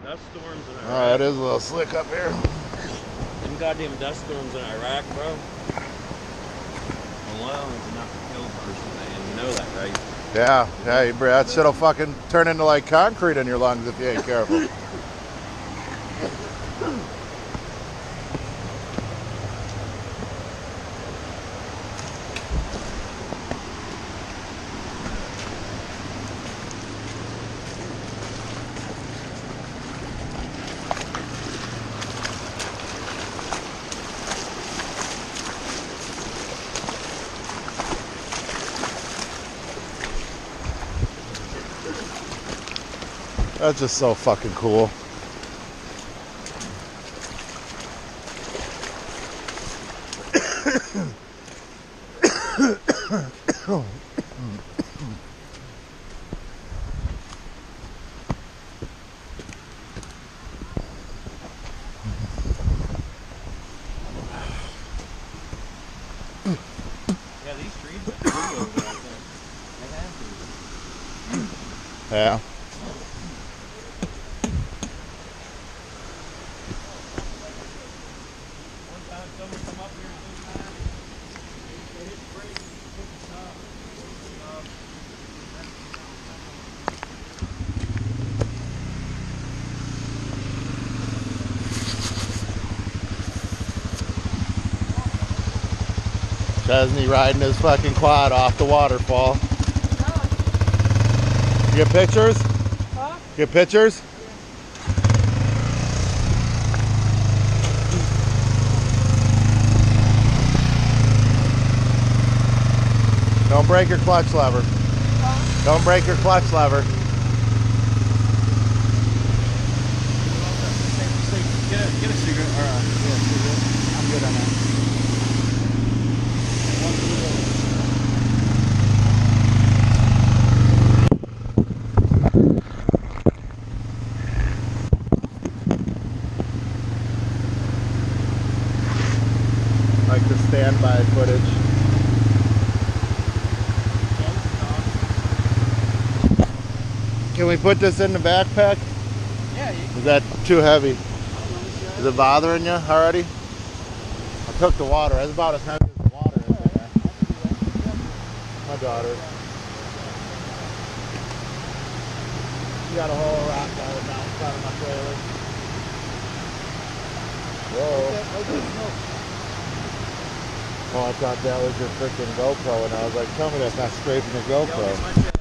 dust storms in Iraq. Oh, it is a little slick up here. Them goddamn dust storms in Iraq, bro. Alone is enough to kill a person, man. You know that, right? Yeah, yeah, that shit'll fucking turn into like concrete in your lungs if you ain't careful. That's just so fucking cool. Yeah, these trees are big over there, I think. They have to. Yeah. One time someone come up here and this time, they hit the brakes and put the stop. Chesney riding his fucking quad off the waterfall. Get pictures? Huh? Get pictures? Don't break your clutch lever. Huh? Don't break your clutch lever. Get a cigarette, or a cigarette. I'm good on that. Like the standby footage. Can we put this in the backpack? Yeah, you Is that too heavy? Is it bothering you already? I took the water. That's about as heavy as the water is in there. My daughter. She got a whole rock down in front of my trailer. Whoa. Oh, I thought that was your freaking GoPro, and I was like, tell me that's not scraping the GoPro.